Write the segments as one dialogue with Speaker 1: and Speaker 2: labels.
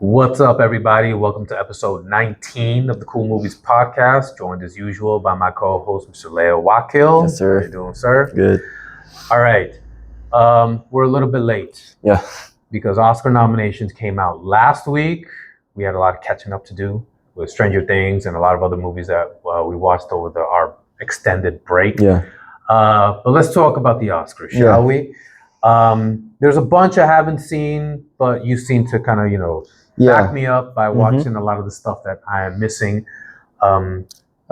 Speaker 1: What's up, everybody? Welcome to episode 19 of the Kool Movies podcast. Joined as usual by my co-host, Mr. Leo Wakil.
Speaker 2: Yes, sir.
Speaker 1: How you doing, sir?
Speaker 2: Good.
Speaker 1: All right. We're a little bit late.
Speaker 2: Yeah.
Speaker 1: Because Oscar nominations came out last week. We had a lot of catching up to do with Stranger Things and a lot of other movies that we watched over our extended break.
Speaker 2: Yeah.
Speaker 1: But let's talk about the Oscars, shall we? There's a bunch I haven't seen, but you seem to kind of, back me up by watching a lot of the stuff that I am missing.
Speaker 2: I've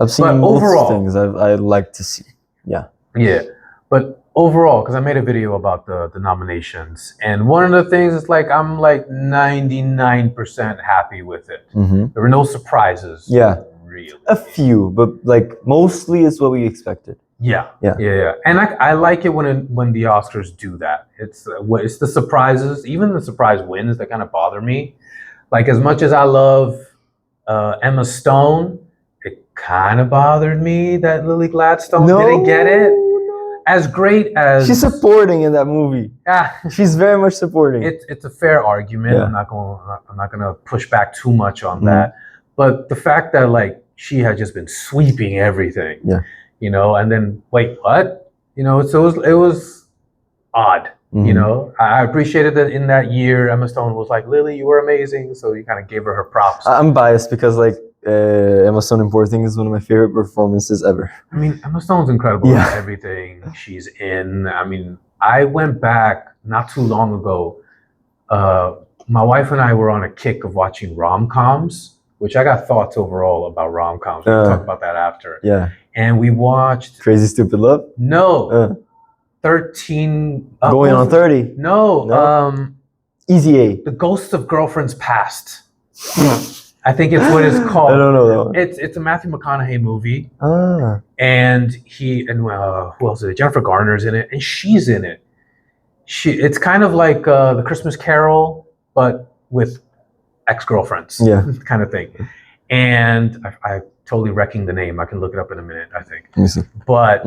Speaker 2: seen most things I'd like to see. Yeah.
Speaker 1: Yeah. But overall, because I made a video about the nominations, and one of the things is I'm 99% happy with it.
Speaker 2: Mm-hmm.
Speaker 1: There were no surprises.
Speaker 2: Yeah.
Speaker 1: Really.
Speaker 2: A few, but mostly is what we expected.
Speaker 1: Yeah. And I like it when the Oscars do that. It's the surprises, even the surprise wins that kind of bother me. As much as I love Emma Stone, it kind of bothered me that Lily Gladstone didn't get it. As great as
Speaker 2: she's supporting in that movie.
Speaker 1: Yeah,
Speaker 2: she's very much supporting.
Speaker 1: It's a fair argument.
Speaker 2: Yeah.
Speaker 1: I'm not gonna push back too much on that. But the fact that she had just been sweeping everything.
Speaker 2: Yeah.
Speaker 1: And then wait, what? So it was odd.
Speaker 2: Mm-hmm.
Speaker 1: I appreciated that in that year, Emma Stone was like, Lily, you were amazing. So you kind of gave her props.
Speaker 2: I'm biased because Emma Stone in Poor Things is one of my favorite performances ever.
Speaker 1: I mean, Emma Stone's incredible in everything she's in. I mean, I went back not too long ago. My wife and I were on a kick of watching rom-coms, which I got thoughts overall about rom-coms. We'll talk about that after.
Speaker 2: Yeah.
Speaker 1: And we watched
Speaker 2: Crazy Stupid Love?
Speaker 1: No. 13
Speaker 2: Going on 30.
Speaker 1: No.
Speaker 2: Easy A.
Speaker 1: The Ghosts of Girlfriends Past. I think it's what it's called.
Speaker 2: I don't know that one.
Speaker 1: It's a Matthew McConaughey movie.
Speaker 2: Ah.
Speaker 1: And who else is it? Jennifer Garner's in it, and she's in it. It's kind of like the Christmas Carol, but with ex-girlfriends.
Speaker 2: Yeah.
Speaker 1: Kind of thing. And I totally wrecking the name. I can look it up in a minute, I think.
Speaker 2: Let me see.
Speaker 1: But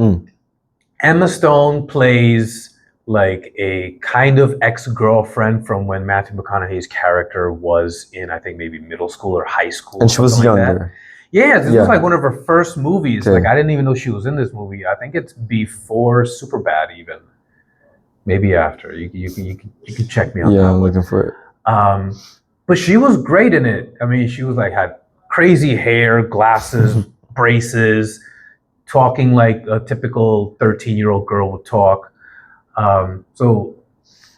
Speaker 1: Emma Stone plays a kind of ex-girlfriend from when Matthew McConaughey's character was in, I think, maybe middle school or high school.
Speaker 2: And she was younger.
Speaker 1: Yeah, this was one of her first movies.
Speaker 2: Okay.
Speaker 1: I didn't even know she was in this movie. I think it's before Superbad even. Maybe after. You can check me on that.
Speaker 2: Yeah, I'm looking for it.
Speaker 1: But she was great in it. I mean, she was had crazy hair, glasses, braces, talking like a typical 13-year-old girl would talk. So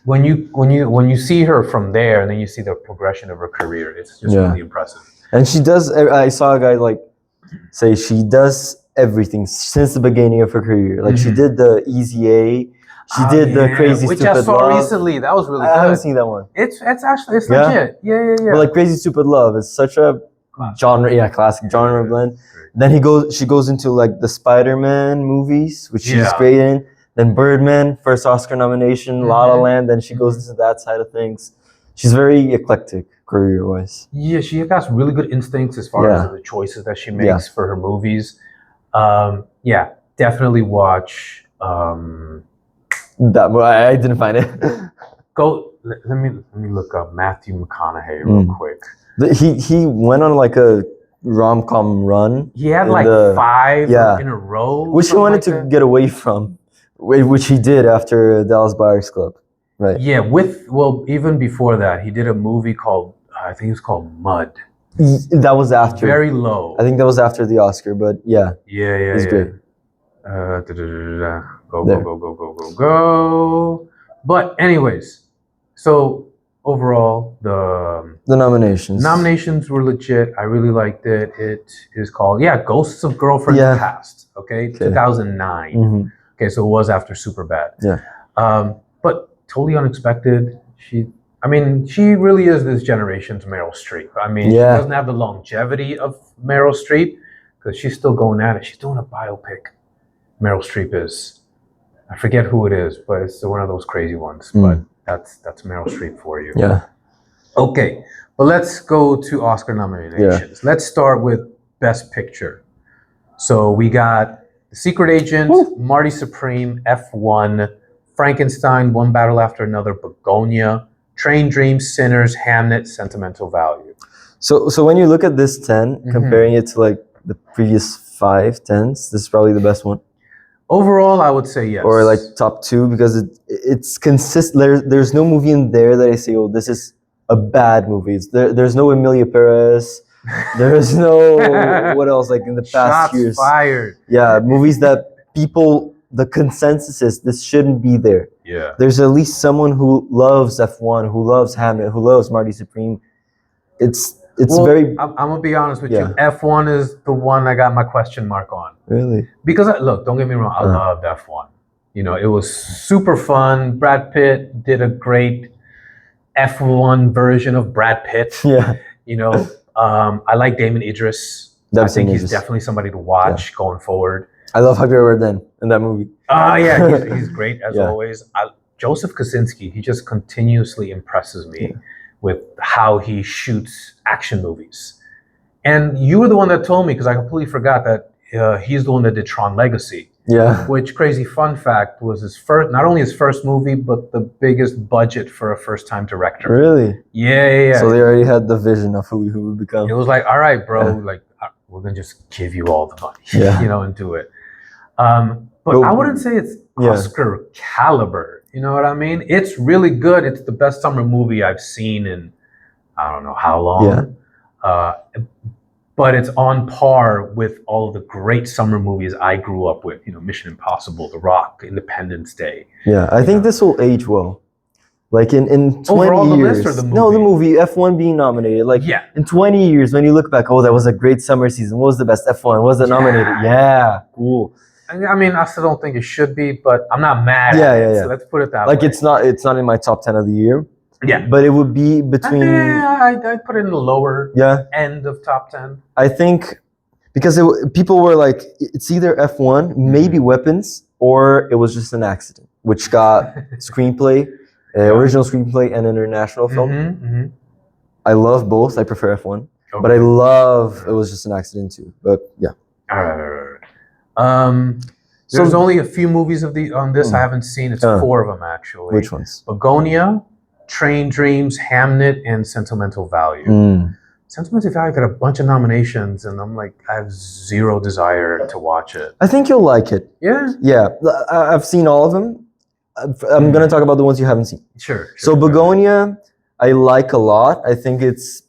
Speaker 1: when you see her from there, and then you see the progression of her career, it's just really impressive.
Speaker 2: And she does. I saw a guy say she does everything since the beginning of her career. She did the Easy A. She did the Crazy
Speaker 1: which
Speaker 2: Stupid
Speaker 1: I saw
Speaker 2: Love.
Speaker 1: recently. That was really good.
Speaker 2: I haven't seen that one.
Speaker 1: It's legit. Yeah.
Speaker 2: But Crazy Stupid Love is such a classic genre blend. Then she goes into the Spider-Man movies, which she's great in. Then Birdman, first Oscar nomination, La La Land. Then she goes into that side of things. She's very eclectic career-wise.
Speaker 1: Yeah, she has really good instincts as far as the choices that she makes for her movies. Definitely watch.
Speaker 2: That I didn't find it.
Speaker 1: Let me look up Matthew McConaughey real quick.
Speaker 2: He went on a rom-com run.
Speaker 1: He had 5 in a row,
Speaker 2: which he wanted to get away from, which he did after Dallas Buyers Club, right?
Speaker 1: Yeah, even before that, he did a movie called I think it was called Mud.
Speaker 2: That was after.
Speaker 1: Very low.
Speaker 2: I think that was after the Oscar, but
Speaker 1: Yeah.
Speaker 2: He's great.
Speaker 1: Go. But anyways, so overall, the nominations were legit. I really liked it. It is called Ghosts of Girlfriends Past. Okay, 2009.
Speaker 2: Mm-hmm.
Speaker 1: Okay, so it was after Superbad.
Speaker 2: Yeah.
Speaker 1: But totally unexpected. She really is this generation's Meryl Streep. I mean, she doesn't have the longevity of Meryl Streep because she's still going at it. She's doing a biopic. Meryl Streep is. I forget who it is, but it's one of those crazy ones. But that's Meryl Streep for you.
Speaker 2: Yeah.
Speaker 1: Okay, but let's go to Oscar nominations. Yeah. Let's start with Best Picture. So we got The Secret Agent, Marty Supreme, F1, Frankenstein, One Battle After Another, Begonia, Train, Dreams, Sinners, Hamnet, Sentimental Value.
Speaker 2: So when you look at this 10, comparing it to like the previous 5 10s, this is probably the best one.
Speaker 1: Overall, I would say yes.
Speaker 2: Or like top 2, because it's consistent. There's no movie in there that I say, oh, this is a bad movie. There's no Emilia Perez. There's no what else like in the past years.
Speaker 1: Shots fired.
Speaker 2: Yeah, movies that people, the consensus is this shouldn't be there.
Speaker 1: Yeah.
Speaker 2: There's at least someone who loves F1, who loves Hamnet, who loves Marty Supreme. It's very.
Speaker 1: I'm gonna be honest with you. F1 is the one I got my question mark on.
Speaker 2: Really?
Speaker 1: Because look, don't get me wrong. I loved F1. You know, it was super fun. Brad Pitt did a great F1 version of Brad Pitt.
Speaker 2: Yeah.
Speaker 1: You know, I like Damon Idris. I think he's definitely somebody to watch going forward.
Speaker 2: I love Javier Bardem in that movie.
Speaker 1: Oh yeah, he's great as always. Joseph Kosinski, he just continuously impresses me with how he shoots action movies. And you were the one that told me, because I completely forgot that he's the one that did Tron Legacy.
Speaker 2: Yeah.
Speaker 1: Which, crazy fun fact, was not only his first movie, but the biggest budget for a first-time director.
Speaker 2: Really?
Speaker 1: Yeah.
Speaker 2: So they already had the vision of who he would become.
Speaker 1: It was like, all right, bro, like we're gonna just give you all the money, you know, and do it. But I wouldn't say it's Oscar caliber. You know what I mean? It's really good. It's the best summer movie I've seen in I don't know how long. But it's on par with all of the great summer movies I grew up with. You know, Mission Impossible, The Rock, Independence Day.
Speaker 2: Yeah, I think this will age well. Like in 20
Speaker 1: Overall,
Speaker 2: years.
Speaker 1: The list or the movie?
Speaker 2: No, the movie, F1 being nominated. Like in 20 years, when you look back, oh, that was a great summer season. What was the best F1? What was it nominated? Yeah, cool.
Speaker 1: I mean, I still don't think it should be, but I'm not mad at it. So let's put it that way.
Speaker 2: Like it's not in my top 10 of the year.
Speaker 1: Yeah.
Speaker 2: But it would be between...
Speaker 1: I'd put it in the lower end of top 10.
Speaker 2: I think because people were like, it's either F1, maybe Weapons, or it was just an accident, which got screenplay, original screenplay, and international film. I love both. I prefer F1. Okay. But I love It Was Just an Accident too. But yeah.
Speaker 1: All right. There's only a few movies on this I haven't seen. It's 4 of them actually.
Speaker 2: Which ones?
Speaker 1: Begonia, Train, Dreams, Hamnet, and Sentimental Value. Sentimental Value got a bunch of nominations, and I'm like, I have zero desire to watch it.
Speaker 2: I think you'll like it.
Speaker 1: Yeah?
Speaker 2: Yeah. I've seen all of them. I'm going to talk about the ones you haven't seen.
Speaker 1: Sure.
Speaker 2: So Begonia, I like a lot. I think it's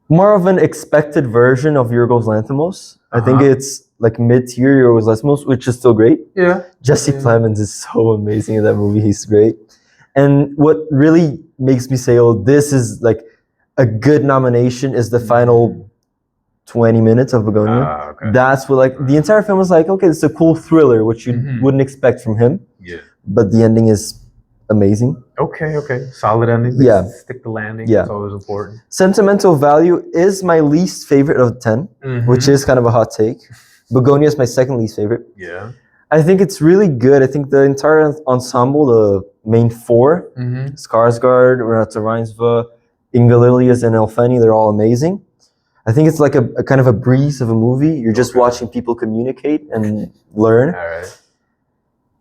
Speaker 2: more of an expected version of Yorgos Lanthimos. I think it's like mid-tier Yorgos Lanthimos, which is still great.
Speaker 1: Yeah.
Speaker 2: Jesse Plemons is so amazing in that movie. He's great. And what really makes me say, oh, this is like a good nomination is the final 20 minutes of Begonia. That's what, like, the entire film is like, okay, it's a cool thriller, which you wouldn't expect from him.
Speaker 1: Yeah.
Speaker 2: But the ending is amazing.
Speaker 1: Okay. Solid ending.
Speaker 2: Yeah.
Speaker 1: Stick the landing.
Speaker 2: Yeah.
Speaker 1: That's always important.
Speaker 2: Sentimental Value is my least favorite of the 10, which is kind of a hot take. Begonia is my second least favorite.
Speaker 1: Yeah.
Speaker 2: I think it's really good. I think the entire ensemble, the main 4, Skarsgård, Renata Reinsve, Inga Lilias, and Elfeni, they're all amazing. I think it's like a kind of a breeze of a movie. You're just watching people communicate and learn.
Speaker 1: All right.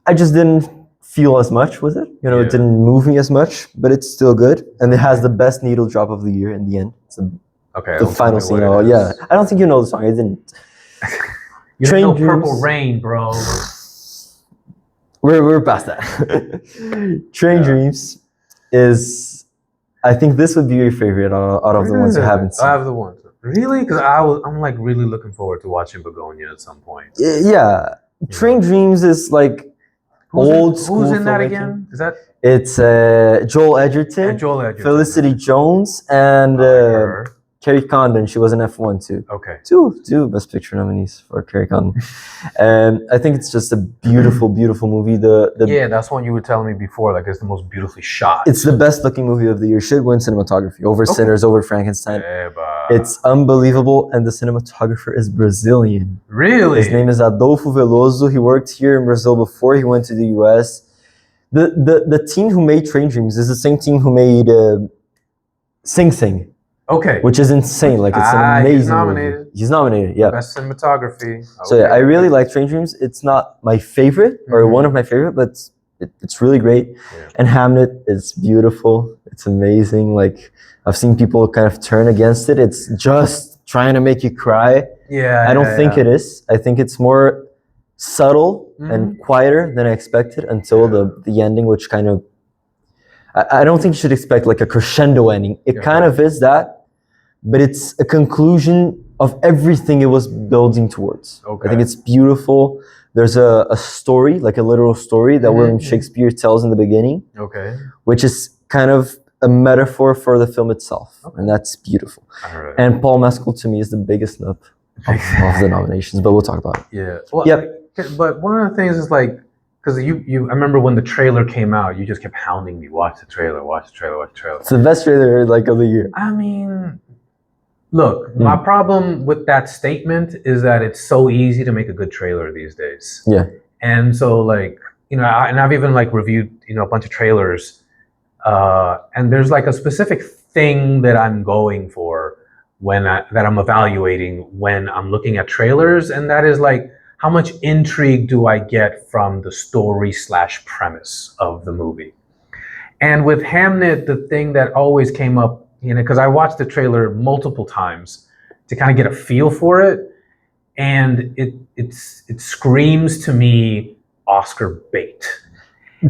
Speaker 2: I just didn't feel as much with it. You know, it didn't move me as much, but it's still good. And it has the best needle drop of the year in the end. It's the final scene. Oh, yeah. I don't think you know the song. I didn't.
Speaker 1: You don't know Purple Rain, bro.
Speaker 2: We're past that. Train Dreams is, I think this would be your favorite out of the ones you haven't seen.
Speaker 1: I have the ones. Really? Because I'm like really looking forward to watching Begonia at some point.
Speaker 2: Yeah. Train Dreams is like old school.
Speaker 1: Who's in that again? Is that?
Speaker 2: It's Joel Edgerton, Felicity Jones, and Carrie Condon. She was in F1 too.
Speaker 1: Okay.
Speaker 2: Two Best Picture nominees for Carrie Condon. And I think it's just a beautiful, beautiful movie.
Speaker 1: Yeah, that's one you were telling me before. Like, it's the most beautifully shot.
Speaker 2: It's the best looking movie of the year. Should win cinematography over Sinners, over Frankenstein. It's unbelievable, and the cinematographer is Brazilian.
Speaker 1: Really?
Speaker 2: His name is Adolfo Veloso. He worked here in Brazil before he went to the US. The team who made Train Dreams is the same team who made Sing Sing.
Speaker 1: Okay.
Speaker 2: Which is insane. Like, it's an amazing
Speaker 1: he's nominated.
Speaker 2: movie. He's nominated, yeah.
Speaker 1: Best cinematography.
Speaker 2: So yeah, I really like Train Dreams. It's not my favorite or one of my favorite, but it's really great.
Speaker 1: Yeah.
Speaker 2: And Hamlet is beautiful. It's amazing. Like I've seen people kind of turn against it. It's just trying to make you cry.
Speaker 1: Yeah.
Speaker 2: I don't think it is. I think it's more subtle and quieter than I expected until the ending, which kind of I don't think you should expect like a crescendo ending. It kind of is that, but it's a conclusion of everything it was building towards.
Speaker 1: Okay.
Speaker 2: I think it's beautiful. There's a story, like a literal story that William Shakespeare tells in the beginning.
Speaker 1: Okay.
Speaker 2: Which is kind of a metaphor for the film itself. Okay. And that's beautiful.
Speaker 1: Right.
Speaker 2: And Paul Mescal to me is the biggest snub of the nominations, but we'll talk about it.
Speaker 1: Yeah. Well, but one of the things is like, because I remember when the trailer came out, you just kept hounding me, watch the trailer, watch the trailer, watch the trailer.
Speaker 2: It's the best trailer like of the year.
Speaker 1: I mean, look, my problem with that statement is that it's so easy to make a good trailer these days.
Speaker 2: Yeah.
Speaker 1: And so like, and I've even like reviewed, a bunch of trailers, and there's like a specific thing that I'm going for that I'm evaluating when I'm looking at trailers, and that is like, how much intrigue do I get from the story / premise of the movie? And with Hamnet, the thing that always came up, because I watched the trailer multiple times to kind of get a feel for it, and it screams to me Oscar bait.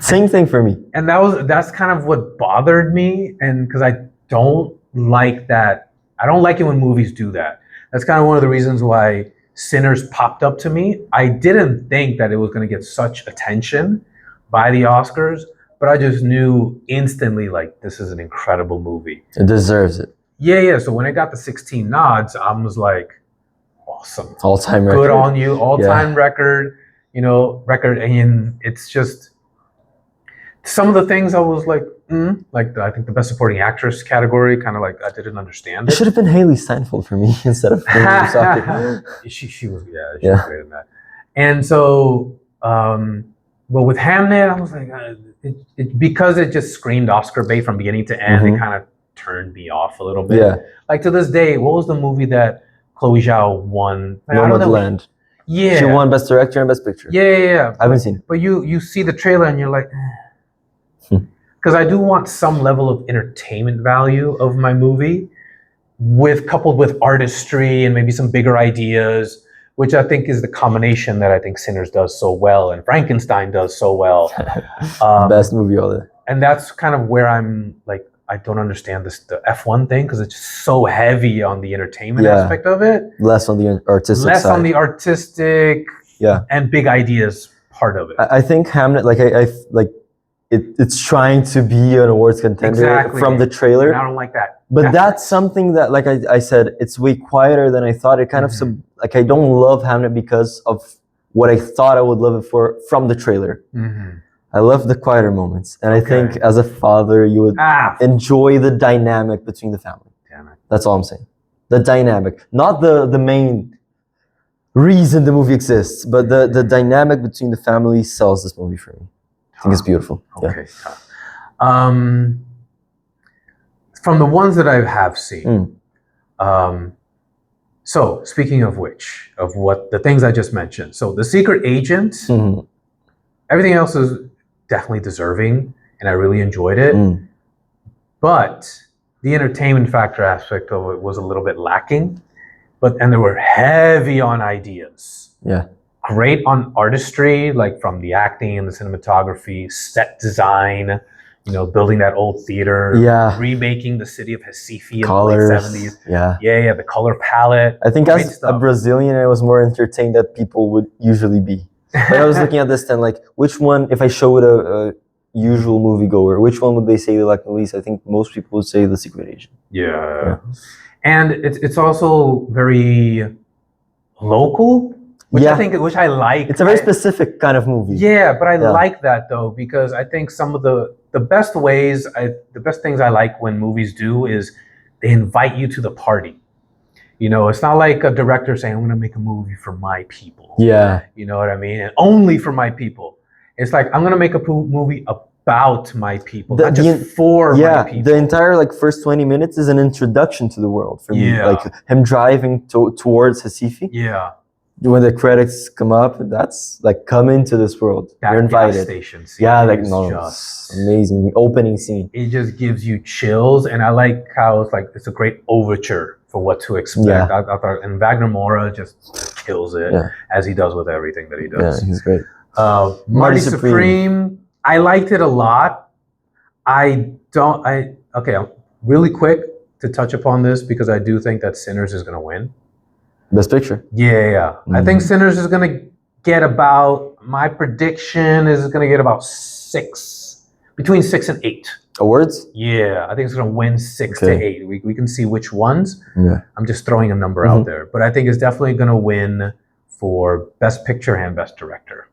Speaker 2: Same thing for me.
Speaker 1: And that's kind of what bothered me, and because I don't like that. I don't like it when movies do that. That's kind of one of the reasons why Sinners popped up to me. I didn't think that it was going to get such attention by the Oscars, but I just knew instantly, like, this is an incredible movie.
Speaker 2: It deserves it.
Speaker 1: Yeah. So when it got the 16 nods, I was like, awesome.
Speaker 2: All-time record.
Speaker 1: Good on you. All-time record, and it's just some of the things I was like, like I think the best supporting actress category, kind of like I didn't understand it.
Speaker 2: It should have been Haley Steinfeld for me instead of
Speaker 1: she was great in that. And so, but with Hamnet, I was like, because it just screamed Oscar bait from beginning to end, it kind of turned me off a little bit.
Speaker 2: Yeah.
Speaker 1: Like to this day, what was the movie that Chloe Zhao won?
Speaker 2: Nomadland.
Speaker 1: Yeah.
Speaker 2: She won Best Director and Best Picture.
Speaker 1: Yeah.
Speaker 2: I haven't seen it.
Speaker 1: But you see the trailer and you're like, because I do want some level of entertainment value of my movie, coupled with artistry and maybe some bigger ideas, which I think is the combination that I think Sinners does so well and Frankenstein does so well.
Speaker 2: Best movie all day.
Speaker 1: And that's kind of where I'm like, I don't understand the F1 thing, because it's just so heavy on the entertainment aspect of it.
Speaker 2: Less on the artistic
Speaker 1: Less
Speaker 2: side.
Speaker 1: on the artistic and big ideas part of it.
Speaker 2: I think Hamnet, it's trying to be an awards contender from the trailer.
Speaker 1: And I don't like that.
Speaker 2: But that's something that, like I said, it's way quieter than I thought. It kind of I don't love Hamnet because of what I thought I would love it for from the trailer. I love the quieter moments, and I think as a father, you would enjoy the dynamic between the family.
Speaker 1: Damn it.
Speaker 2: That's all I'm saying. The dynamic, not the main reason the movie exists, but the dynamic between the family sells this movie for me. I think it's beautiful.
Speaker 1: Okay. From the ones that I have seen, so speaking of which, of what the things I just mentioned, so The Secret Agent, everything else is definitely deserving, and I really enjoyed it. But the entertainment factor aspect of it was a little bit lacking. And they were heavy on ideas.
Speaker 2: Yeah.
Speaker 1: Great on artistry, like from the acting and the cinematography, set design, building that old theater, remaking the city of Recife in the late 70s. Yeah, the color palette.
Speaker 2: I think as a Brazilian, I was more entertained than people would usually be. But I was looking at this then, like, which one, if I show it a usual moviegoer, which one would they say they like the least? I think most people would say The Secret Agent.
Speaker 1: Yeah. And it's also very local. Which I like.
Speaker 2: It's a very specific kind of movie.
Speaker 1: Yeah, but I like that though, because I think some of the best things I like when movies do is they invite you to the party. It's not like a director saying, I'm going to make a movie for my people.
Speaker 2: Yeah.
Speaker 1: You know what I mean? And only for my people. It's like, I'm going to make a movie about my people, not just for my people.
Speaker 2: The entire first 20 minutes is an introduction to the world for me. Like him driving towards Recife.
Speaker 1: Yeah.
Speaker 2: when the credits come up, that's like come into this world.
Speaker 1: That
Speaker 2: You're invited.
Speaker 1: gas station scene
Speaker 2: Yeah, like
Speaker 1: is
Speaker 2: no,
Speaker 1: just
Speaker 2: amazing opening scene.
Speaker 1: It just gives you chills, and I like how it's like it's a great overture for what to expect.
Speaker 2: Yeah.
Speaker 1: I thought, and Wagner Mora just kills it as he does with everything that he does.
Speaker 2: Yeah, he's great.
Speaker 1: Marty Supreme, I liked it a lot. Okay, really quick to touch upon this because I do think that Sinners is going to win.
Speaker 2: Best Picture.
Speaker 1: Yeah. I think Sinners is going to get my prediction is going to get about between 6 and 8
Speaker 2: awards.
Speaker 1: Yeah, I think it's going to win 6 to 8. We can see which ones.
Speaker 2: Yeah.
Speaker 1: I'm just throwing a number out there, but I think it's definitely going to win for Best Picture and Best Director.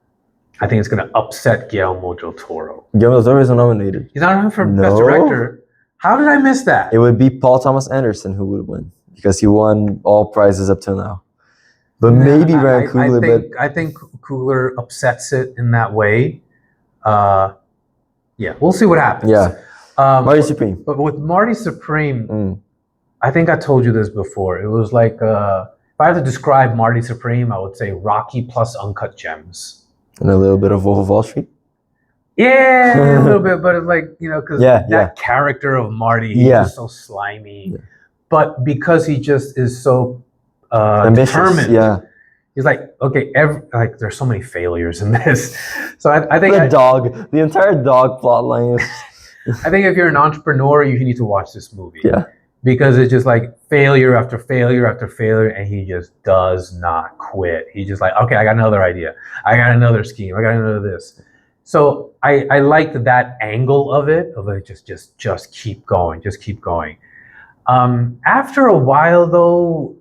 Speaker 1: I think it's going to upset Guillermo del Toro.
Speaker 2: Guillermo del Toro isn't nominated.
Speaker 1: He's not nominated for Best Director. How did I miss that?
Speaker 2: It would be Paul Thomas Anderson who would win because he won all prizes up till now. But maybe Ryan Coogler.
Speaker 1: I think Coogler upsets it in that way. Yeah, we'll see what happens.
Speaker 2: Yeah. Marty Supreme.
Speaker 1: But with Marty Supreme, I think I told you this before. It was like, if I had to describe Marty Supreme, I would say Rocky plus Uncut Gems.
Speaker 2: And a little bit of Wolf of Wall Street?
Speaker 1: Yeah, a little bit, but it's like, because that character of Marty, he's just so slimy. Yeah. But because he just is so determined, he's like, okay, there's so many failures in this. So I think
Speaker 2: the entire dog plot line is...
Speaker 1: I think if you're an entrepreneur, you need to watch this movie.
Speaker 2: Yeah.
Speaker 1: Because it's just like failure after failure after failure, and he just does not quit. He's just like, okay, I got another idea. I got another scheme. I got another this. So I liked that angle of it just keep going, just keep going. After a while, though,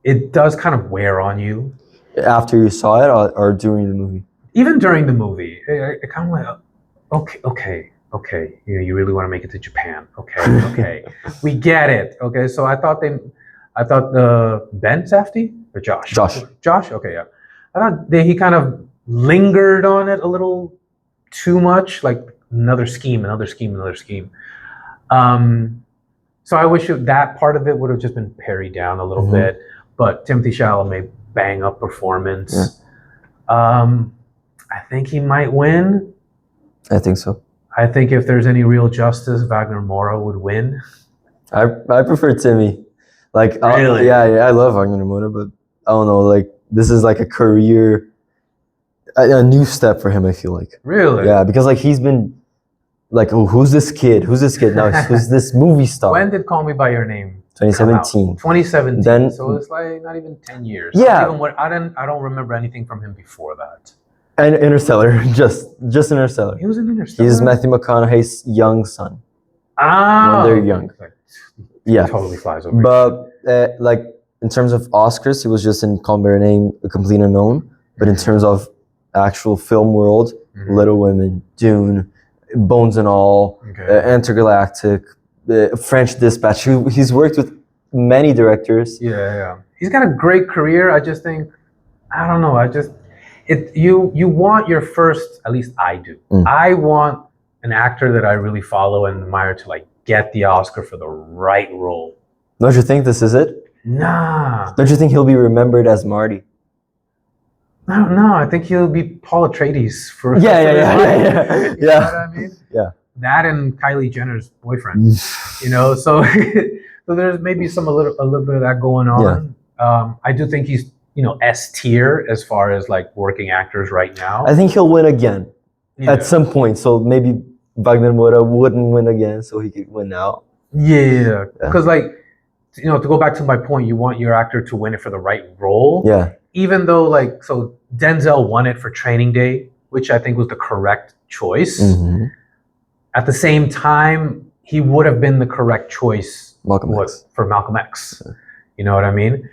Speaker 1: it does kind of wear on you.
Speaker 2: After you saw it or during the movie? Even
Speaker 1: during the movie. It kind of like, okay, you really want to make it to Japan. Okay. We get it. Okay, so I thought Ben Safdie or Josh? Josh, okay, yeah. I thought he kind of lingered on it a little too much, like another scheme. So I wish that part of it would have just been parried down a little bit, but Timothée Chalamet, bang up performance. Yeah. I think he might win.
Speaker 2: I think so.
Speaker 1: I think if there's any real justice, Wagner Mora would win.
Speaker 2: I prefer Timmy. Like,
Speaker 1: really?
Speaker 2: I love Wagner Mora, but I don't know. Like, this is like a career, a new step for him. I feel like.
Speaker 1: Really?
Speaker 2: Yeah, because like he's been, like, oh, who's this kid? Now, who's this movie star?
Speaker 1: When did Call Me by Your Name?
Speaker 2: 2017.
Speaker 1: 2017.
Speaker 2: Then,
Speaker 1: so it's like not even 10 years.
Speaker 2: Yeah.
Speaker 1: I don't remember anything from him before that.
Speaker 2: And Interstellar, just Interstellar.
Speaker 1: He was in Interstellar.
Speaker 2: He's Matthew McConaughey's young son.
Speaker 1: Ah,
Speaker 2: when they're young. Yeah,
Speaker 1: totally flies over.
Speaker 2: But like in terms of Oscars, he was just in Call Me by Your Name, A Complete Unknown. But in terms of actual film world, Little Women, Dune, Bones and All, Intergalactic, French Dispatch. He's worked with many directors.
Speaker 1: Yeah. He's got a great career. I just think, I don't know. You want your first, at least I do. I want an actor that I really follow and admire to like get the Oscar for the right role.
Speaker 2: Don't you think this is it?
Speaker 1: Nah.
Speaker 2: Don't you think he'll be remembered as Marty?
Speaker 1: No, I think he'll be Paul Atreides for
Speaker 2: Yeah.
Speaker 1: You know what I mean?
Speaker 2: Yeah.
Speaker 1: That and Kylie Jenner's boyfriend. So there's maybe a little bit of that going on. Yeah. I do think he's S tier as far as like working actors right now.
Speaker 2: I think he'll win again at some point. So maybe Wagner Mora wouldn't win again, so he could win now. Yeah.
Speaker 1: Because like, to go back to my point, you want your actor to win it for the right role.
Speaker 2: Yeah.
Speaker 1: Even though so Denzel won it for Training Day, which I think was the correct choice. Mm-hmm. At the same time, he would have been the correct choice for Malcolm X. Yeah. You know what I mean?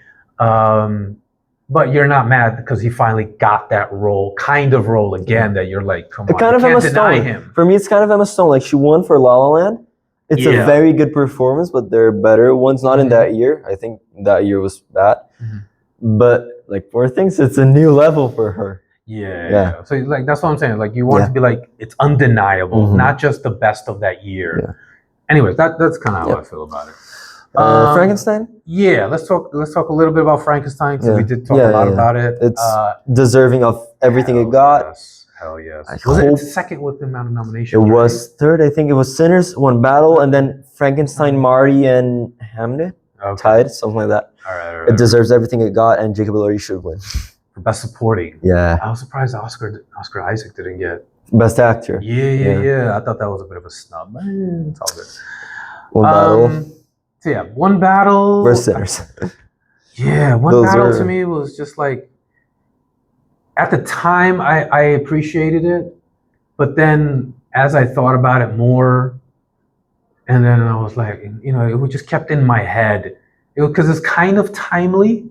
Speaker 1: But you're not mad because he finally got that kind of role again that you're like, come on,
Speaker 2: kind of
Speaker 1: can't deny him.
Speaker 2: For me, it's kind of Emma Stone. Like, she won for La La Land. It's a very good performance, but there are better ones. Not in that year. I think that year was bad. Mm-hmm. But like Poor Things, it's a new level for her.
Speaker 1: Yeah. So like that's what I'm saying. Like you want it to be like it's undeniable, not just the best of that year. Yeah. Anyways, that's kind of how I feel about it.
Speaker 2: Frankenstein?
Speaker 1: Yeah, let's talk a little bit about Frankenstein because we did talk a lot about it.
Speaker 2: It's deserving of everything it got.
Speaker 1: Yes. Hell yes.
Speaker 2: Was
Speaker 1: it second with the amount of nominations?
Speaker 2: It was third. I think it was Sinners, One Battle, and then Frankenstein, Marty, and Hamnet tied, something like that.
Speaker 1: All right.
Speaker 2: It deserves everything it got, and Jacob Elordi should win.
Speaker 1: For Best Supporting.
Speaker 2: Yeah.
Speaker 1: I was surprised Oscar Isaac didn't get
Speaker 2: Best Actor.
Speaker 1: Yeah. I thought that was a bit of a snub. It's all good.
Speaker 2: One Battle.
Speaker 1: So yeah, One Battle
Speaker 2: versus Sinners.
Speaker 1: Yeah, One Battle to me was just like, at the time I appreciated it, but then as I thought about it more, and then I was like, it just kept in my head, because it's kind of timely,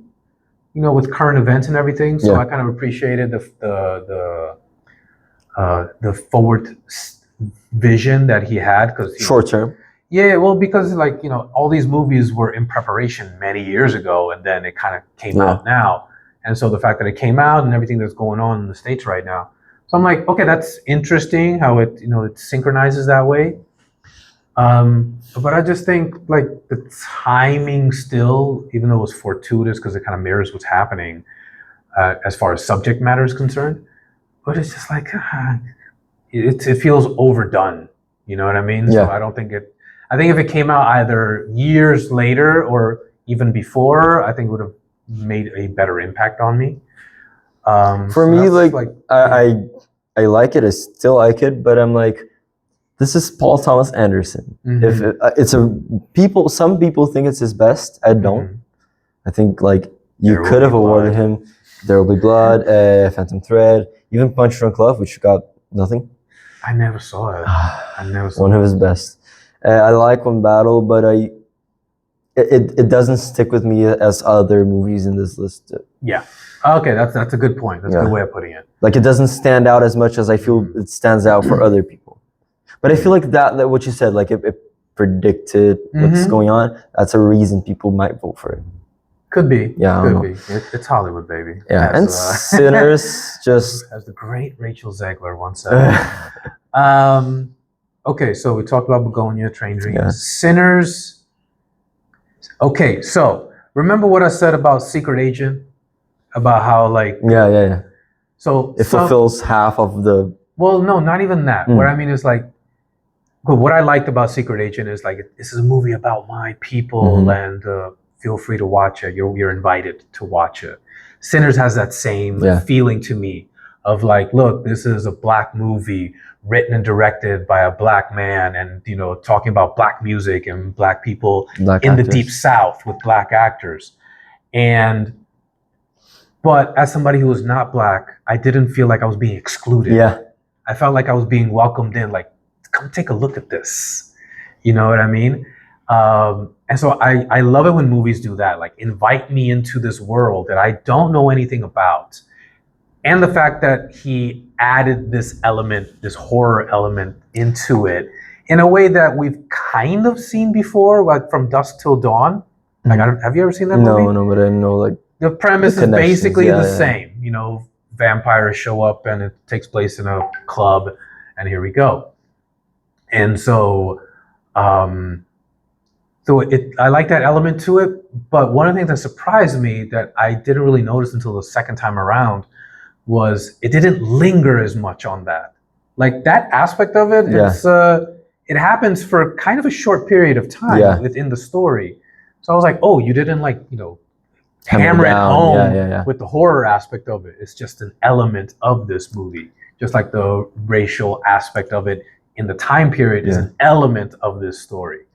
Speaker 1: with current events and everything. So I kind of appreciated the forward vision that he had, because
Speaker 2: short term.
Speaker 1: Yeah, well, because all these movies were in preparation many years ago, and then it kind of came out now. And so the fact that it came out and everything that's going on in the States right now. So I'm like, okay, that's interesting how it synchronizes that way. But I just think like the timing still, even though it was fortuitous because it kind of mirrors what's happening as far as subject matter is concerned, but it's just like, it feels overdone. You know what I mean?
Speaker 2: Yeah.
Speaker 1: So I think if it came out either years later or even before, I think it would have made a better impact on me.
Speaker 2: For me, I like it. I still like it, but I'm like, this is Paul Thomas Anderson.
Speaker 1: Mm-hmm.
Speaker 2: If some people think it's his best. I don't. Mm-hmm. I think like you could have awarded him There Will Be Blood, Phantom Thread, even Punch Drunk Love, which got nothing.
Speaker 1: I never saw it.
Speaker 2: One of his best. I like One Battle, but it doesn't stick with me as other movies in this list.
Speaker 1: Yeah. Okay, that's a good point. That's a good way of putting it.
Speaker 2: Like it doesn't stand out as much as I feel it stands out for other people. But I feel like that what you said, like it predicted what's going on. That's a reason people might vote for it.
Speaker 1: Could be.
Speaker 2: Yeah.
Speaker 1: Could be. It's Hollywood, baby.
Speaker 2: Yeah. And Sinners just
Speaker 1: as the great Rachel Zegler once said. Okay, so we talked about Begonia, Train Dreams, Sinners. Okay, so remember what I said about Secret Agent, about how like So
Speaker 2: it fulfills half of the.
Speaker 1: Well, no, not even that. What I mean is like, what I liked about Secret Agent is like, this is a movie about my people, and feel free to watch it. You're invited to watch it. Sinners has that same feeling to me of like, look, this is a black movie written and directed by a black man, and talking about black music and black people in the Deep South with black actors. But as somebody who was not black, I didn't feel like I was being excluded.
Speaker 2: Yeah.
Speaker 1: I felt like I was being welcomed in, like, come take a look at this. You know what I mean? And so I love it when movies do that, like invite me into this world that I don't know anything about. And the fact that he added this element, this horror element into it in a way that we've kind of seen before, like from Dusk Till Dawn. Like, have you ever seen that movie?
Speaker 2: No, but I know like
Speaker 1: the premise is basically the same. Vampires show up and it takes place in a club, and here we go. And so, I like that element to it. But one of the things that surprised me that I didn't really notice until the second time around was it didn't linger as much on that. Like that aspect of it, it happens for kind of a short period of time within the story. So I was like, oh, you didn't hammer it home with the horror aspect of it. It's just an element of this movie. Just like the racial aspect of it in the time period is an element of this story.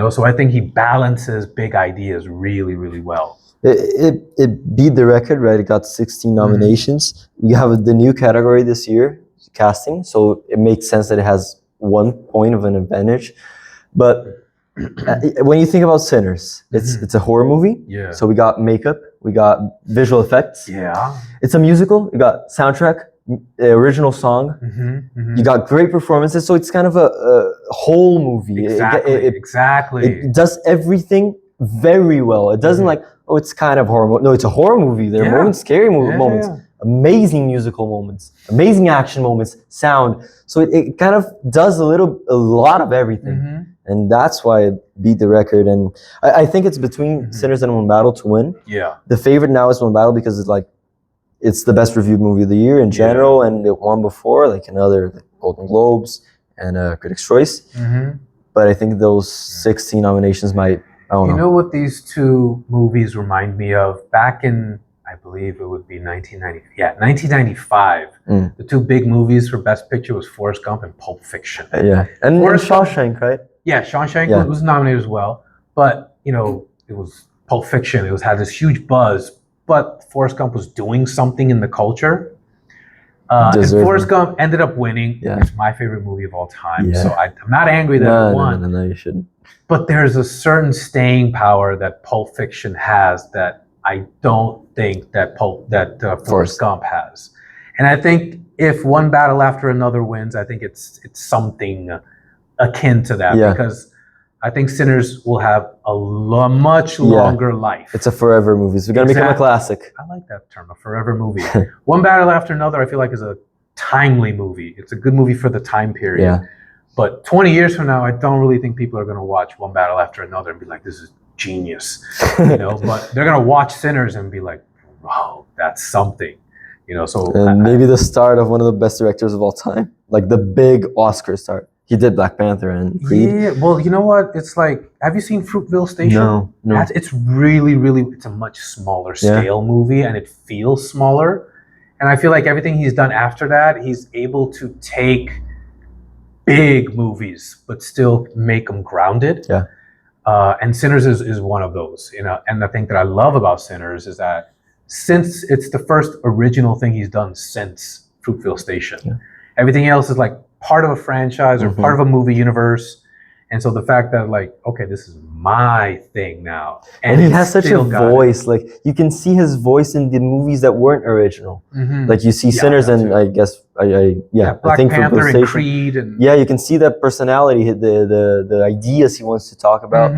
Speaker 1: So I think he balances big ideas really, really well.
Speaker 2: It beat the record, right? It got 16 nominations. We have the new category this year, casting. So it makes sense that it has 1 point of an advantage. But when you think about Sinners, it's a horror movie.
Speaker 1: Yeah.
Speaker 2: So we got makeup, we got visual effects.
Speaker 1: Yeah.
Speaker 2: It's a musical. You got soundtrack, original song. You got great performances. So it's kind of a whole movie.
Speaker 1: Exactly.
Speaker 2: It does everything very well. It doesn't it's kind of horror. No, it's a horror movie. There are moments, scary moments, amazing musical moments, amazing action moments, sound. So it kind of does a lot of everything. and that's why it beat the record. And I think it's between Sinners and One Battle to win.
Speaker 1: Yeah.
Speaker 2: The favorite now is One Battle because it's the best reviewed movie of the year in general, and it won before, like another Golden Globes and Critics' Choice. But I think those 16 nominations might, I don't know.
Speaker 1: You know what these two movies remind me of? Back in, I believe it would be 1995. The two big movies for Best Picture was Forrest Gump and Pulp Fiction.
Speaker 2: And Shawshank, right?
Speaker 1: Yeah, Shawshank was nominated as well. But, you know, it was Pulp Fiction. It had this huge buzz. But Forrest Gump was doing something in the culture. And Forrest Gump ended up winning. It's my favorite movie of all time. So I'm not angry that it won.
Speaker 2: No, you shouldn't.
Speaker 1: But there's a certain staying power that Pulp Fiction has that I don't think that Forrest Gump has. And I think if One Battle After Another wins, I think it's something akin to that because I think Sinners will have a much longer life.
Speaker 2: It's a forever movie. It's going to become a classic.
Speaker 1: I like that term, a forever movie. One Battle After Another, I feel like is a timely movie. It's a good movie for the time period.
Speaker 2: Yeah.
Speaker 1: But 20 years from now, I don't really think people are going to watch One Battle After Another and be like, this is genius. You know, but they're going to watch Sinners and be like, wow, that's something. You know, so
Speaker 2: maybe the start of one of the best directors of all time, like the big Oscar start. He did Black Panther and Creed.
Speaker 1: Yeah, well, you know what? It's like, have you seen Fruitvale Station?
Speaker 2: No.
Speaker 1: It's really, it's a much smaller scale movie, and it feels smaller. And I feel like everything he's done after that, he's able to take big movies, but still make them grounded.
Speaker 2: Yeah.
Speaker 1: And Sinners is one of those, you know. And the thing that I love about Sinners is that since it's the first original thing he's done since Fruitvale Station, everything else is like part of a franchise or part of a movie universe. And so the fact that like, okay, this is my thing now.
Speaker 2: And he has such a voice. Like you can see his voice in the movies that weren't original. Like you see Sinners and I guess I think
Speaker 1: Panther and Creed and
Speaker 2: you can see that personality, the ideas he wants to talk about.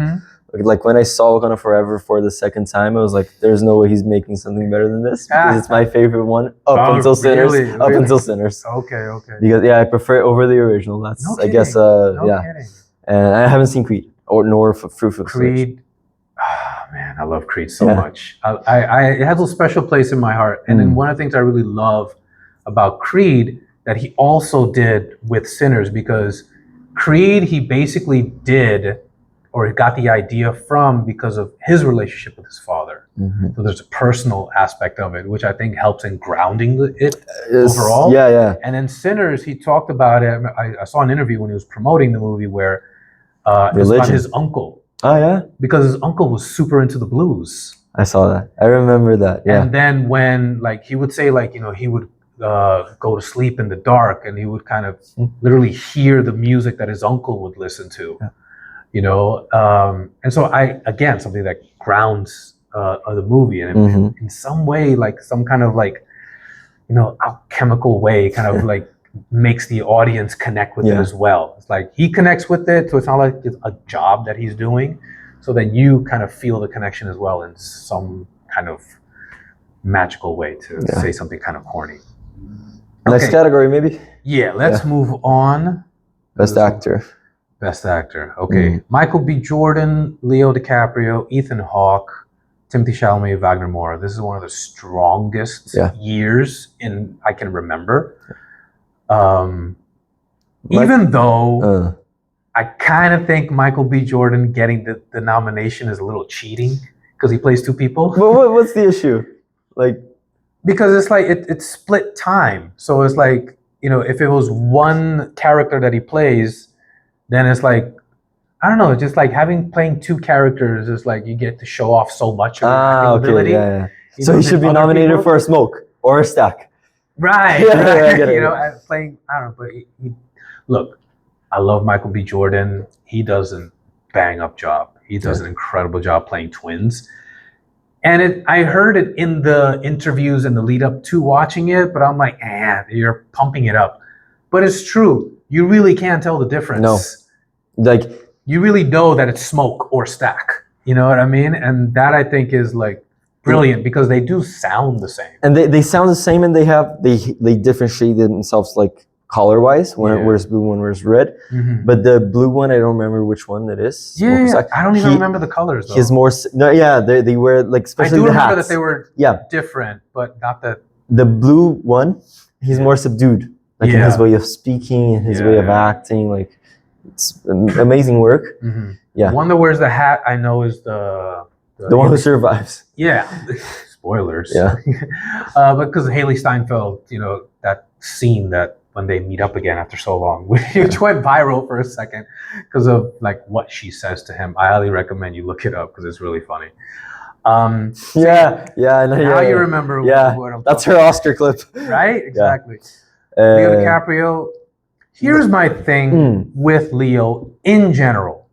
Speaker 2: Like when I saw Wakanda Forever for the second time, I was like, there's no way he's making something better than this because it's my favorite one until Sinners. Up until Sinners.
Speaker 1: Okay.
Speaker 2: Because I prefer it over the original. That's I guess
Speaker 1: kidding.
Speaker 2: And I haven't seen Creed nor Fruitvale
Speaker 1: Creed. Oh, man, I love Creed so much. It has a special place in my heart. And then one of the things I really love about Creed that he also did with Sinners, because Creed he basically did or got the idea from because of his relationship with his father. So there's a personal aspect of it, which I think helps in grounding it overall. And then Sinners, he talked about it. I saw an interview when he was promoting the movie where it was about his uncle.
Speaker 2: Oh, yeah?
Speaker 1: Because his uncle was super into the blues.
Speaker 2: I saw that. I remember that,
Speaker 1: And then when, like, he would say, like, you know, he would go to sleep in the dark and he would kind of literally hear the music that his uncle would listen to. You know, and so again, something that grounds the movie and in some way, like some kind of like, you know, alchemical way kind of like makes the audience connect with it as well. It's like he connects with it, so it's not like it's a job that he's doing, so that you kind of feel the connection as well in some kind of magical way to say something kind of corny.
Speaker 2: Next category, maybe?
Speaker 1: Yeah, let's move on.
Speaker 2: Best actor.
Speaker 1: Best actor. Okay. Michael B. Jordan, Leo DiCaprio, Ethan Hawke, Timothée Chalamet, Wagner Moura. This is one of the strongest years I can remember. Even though I kind of think Michael B. Jordan getting the nomination is a little cheating because he plays two people.
Speaker 2: But what's the issue? Like,
Speaker 1: because it's like it's split time. So it's like, you know, if it was one character that he plays, then it's like, I don't know, just like playing two characters is like you get to show off so much of your acting ability.
Speaker 2: So he should be nominated for a smoke or a stack.
Speaker 1: Right. You know, playing, I don't know, but look, I love Michael B. Jordan. He does a bang up job. He does an incredible job playing twins. And I heard it in the interviews and the lead up to watching it, but I'm like, you're pumping it up. But it's true. You really can't tell the difference.
Speaker 2: No. Like,
Speaker 1: you really know that it's smoke or stack. You know what I mean? And that I think is like brilliant because they do sound the same.
Speaker 2: And they sound the same, and they differentiate themselves like color-wise. One wears blue, one wears red.
Speaker 1: Mm-hmm.
Speaker 2: But the blue one, I don't remember which one it is.
Speaker 1: Yeah, I don't even remember the colors, though.
Speaker 2: He's more... No, yeah, they wear, like, especially the hats.
Speaker 1: I do remember that they were different, but not that...
Speaker 2: The blue one, he's more subdued. Like, in his way of speaking, in his way of acting. Like, it's amazing work.
Speaker 1: Mm-hmm.
Speaker 2: Yeah.
Speaker 1: The one that wears the hat, I know, is the
Speaker 2: one who survives.
Speaker 1: Yeah. Spoilers.
Speaker 2: Yeah.
Speaker 1: But because Haley Steinfeld, that scene that when they meet up again after so long, which went viral for a second because of like what she says to him. I highly recommend you look it up because it's really funny. I know. Now you remember what I'm
Speaker 2: that's her Oscar clip.
Speaker 1: Right? Exactly. Leo DiCaprio. Here's my thing with Leo in general.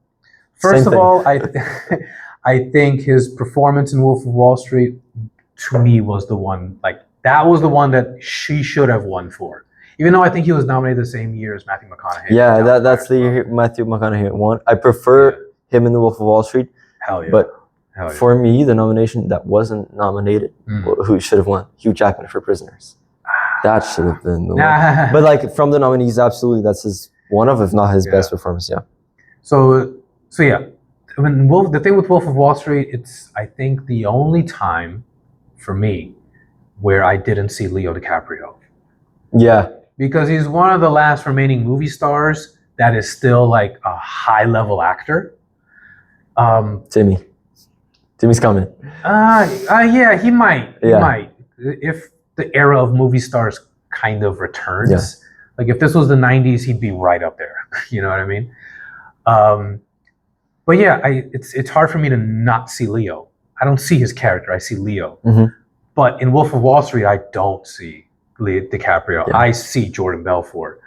Speaker 1: First of all, I think his performance in Wolf of Wall Street, to me, was the one, like, that was the one that she should have won for. Even though I think he was nominated the same year as Matthew McConaughey.
Speaker 2: Yeah, that's the year Matthew McConaughey won. I prefer him in The Wolf of Wall Street.
Speaker 1: Hell yeah.
Speaker 2: But for me, the nomination that wasn't nominated, who should have won? Hugh Jackman for Prisoners. That should have been the one. But like from the nominees, absolutely, that's one of, if not his best performance. Yeah.
Speaker 1: So yeah, I mean, the thing with Wolf of Wall Street, it's I think the only time for me where I didn't see Leo DiCaprio.
Speaker 2: Yeah.
Speaker 1: Because he's one of the last remaining movie stars that is still like a high level actor.
Speaker 2: Timmy's coming.
Speaker 1: Yeah, he might. He might. If the era of movie stars kind of returns. Yeah. Like if this was the 90s, he'd be right up there. You know what I mean? But yeah, it's hard for me to not see Leo. I don't see his character. I see Leo. Mm-hmm. But in Wolf of Wall Street, I don't see Leo DiCaprio. Yeah. I see Jordan Belfort,